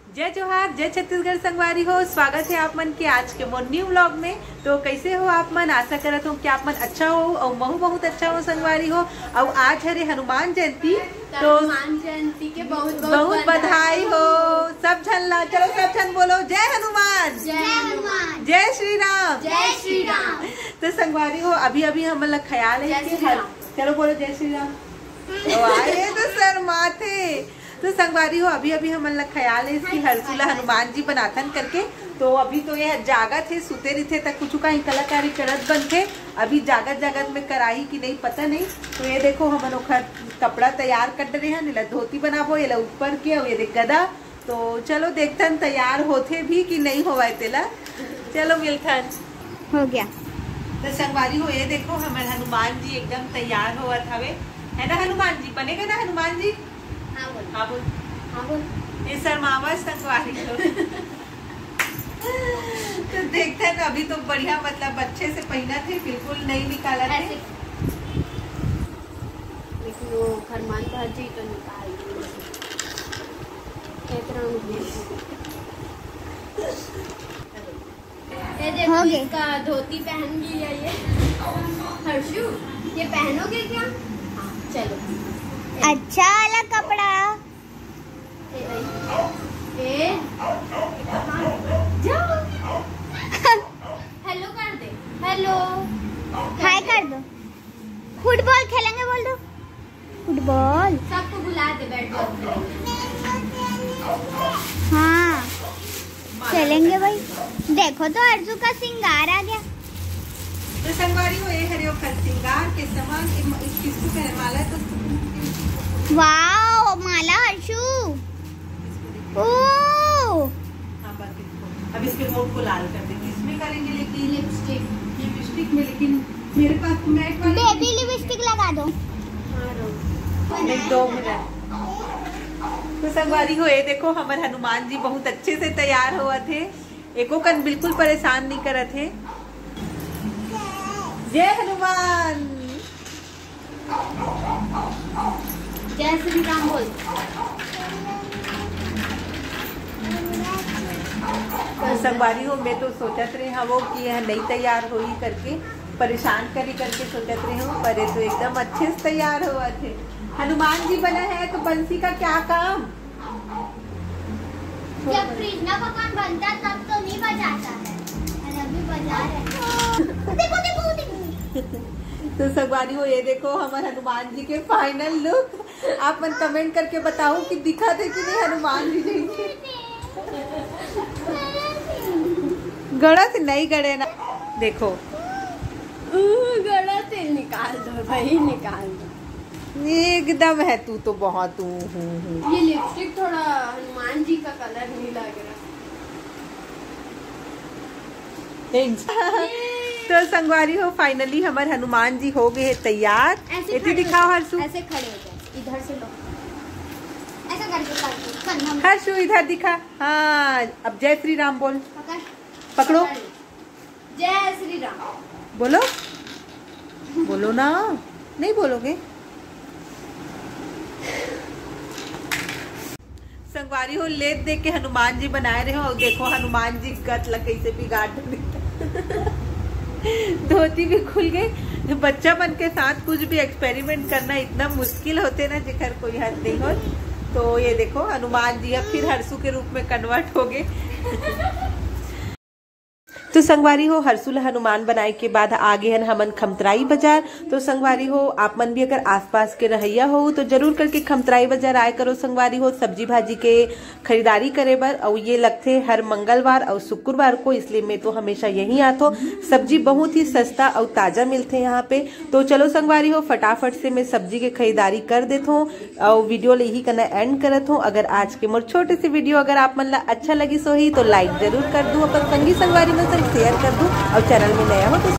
जय जोहार, जय छत्तीसगढ़ संगवारी हो। स्वागत है आप मन के आज के मोर न्यू व्लॉग में। तो कैसे हो आप मन? आशा करत हूँ कि आप मन अच्छा हो और महू बहुत अच्छा हो संगवारी हो। और आज हरे हनुमान जयंती, तो हनुमान जयंती के बहुत बहुत बधाई हो सब झन ला। चलो सब झन बोलो जय हनुमान, जय हनुमान, जय श्री राम, जय श्री राम। तो संगवारी हो अभी अभी हम लोग ख्याल है कि चलो बोलो जय श्री राम। तो आए तो सर माथे। तो संगवारी हो अभी अभी हम लोग ख्याल है इसकी हरसुला हनुमान जी बनाथन करके। तो अभी तो यह जागत है, सुते नहीं थे तक कुछ कहीं कलाकारी करत बनते। अभी जागत जागत में कराही कि नहीं पता नहीं। तो ये देखो हम ओखर कपड़ा तैयार कर रहे हैं, नीला धोती बनाबो ये ऊपर के और ये देख गदा। तो चलो देखथन तैयार होते भी कि नहीं होवा तेला। चलो मिलथन हो गया। तो संगवारी हो ये देखो हमारे हनुमान जी एकदम तैयार होवत हवे, है ना हनुमान जी? बनेगा ना हनुमान जी? हाँ बोल, हाँ बोल, हाँ बोल। ये शर्मावा संगवारी हो। तो देखते हैं अभी तो बढ़िया मतलब अच्छे से पहना थे, बिल्कुल नहीं निकाला थे। लेकिन वो हनुमान जी तो निकाल हो गए। इसका धोती पहन लिया ये। हर्षु ये पहनोगे क्या? हाँ चलो। अच्छा वाला कपड़ा। हेलो कर दे, हेलो हाय कर दो। फुटबॉल खेलेंगे बोल दो। फुटबॉल सबको बुला दे, बैट बॉल खेलेंगे। हाँ चलेंगे भाई। देखो तो अर्जू का सिंगार आ गया। तो संगवारी हो ये हरियो खर सिंगार के समान किसको पहने माला? तो वाओ माला हर्षु। ओ हाँ बस इसको अब इसके होठ को लाल कर देंगे। इसमें करेंगे लेकिन लिपस्टिक में, लेकिन मेरे पास मैट वाली बेबी लिपस्टिक लगा दो। एक 2 मिनट। तो संगवारी हो ये देखो हमारे हनुमान जी बहुत अच्छे से तैयार हुआ थे, एको कन बिल्कुल परेशान नहीं करे थे। जय हनुमान, जय श्री राम बोल। तो संगवारी हो मैं तो सोचत रहे हम वो कि यह नहीं तैयार हो ही करके परेशान करी करके सोचत रहे हो, पर ये तो एकदम अच्छे से तैयार हुआ थे। हनुमान जी बना है तो बंसी का क्या काम? जब कृष्णा भगवान बनता तब तो नहीं बजाता है, और अभी बजा रहे। देखो देखो देखो। तो संगवारी हो ये देखो हमारे हनुमान जी के फाइनल लुक। आप मन कमेंट करके बताओ कि दिखा थे कि नहीं हनुमान जी जैसे। गड़ा से नहीं गड़े ना, देखो गड़ा तेल निकाल दो भाई, निकाल दो। एकदम है तू तो बहुत ये लिपस्टिक थोड़ा हनुमान जी का कलर नहीं लग रहा। तो संगवारी हो फाइनली हमारे हनुमान जी हो गए तैयार। इतनी दिखाओ हर्षु, ऐसे खड़े हो जाए, इधर से लो, ऐसा करके हर्षु इधर दिखा। हाँ अब जय श्री राम बोल, पकड़ो। जय श्री राम बोलो, बोलो ना, नहीं बोलोगे? संगवारी हो ले देख के हनुमान जी बनाए रहे हो और देखो हनुमान जी गत लकई से बिगाड़ धोती भी खुल गई। जो बच्चा मन के साथ कुछ भी एक्सपेरिमेंट करना इतना मुश्किल होते ना जिकर कोई हद नहीं हो। तो ये देखो हनुमान जी अब फिर हर्षु के रूप में कन्वर्ट हो गए। तो संगवारी हो हरसुला हनुमान बनाए के बाद आगे हैं हमन खमतराई बाजार। तो संगवारी हो आप मन भी अगर आसपास के रहैया हो तो जरूर करके खमतराई बाजार आए करो संगवारी हो, सब्जी भाजी के खरीदारी करे बर। और ये लगते हर मंगलवार और शुक्रवार को, इसलिए मैं तो हमेशा यहीं आतो। सब्जी बहुत ही सस्ता और ताजा मिलते यहाँ पे। तो चलो संगवारी हो फटाफट से मैं सब्जी के खरीदारी कर देता हूँ और वीडियो ले ही करना एंड करत हूँ। अगर आज के मोर छोटे से वीडियो अगर आप मन ला अच्छा लगी सो ही तो लाइक जरूर कर दू, अपन संगी संगवारी में शेयर कर दूं और चैनल में नया हो तो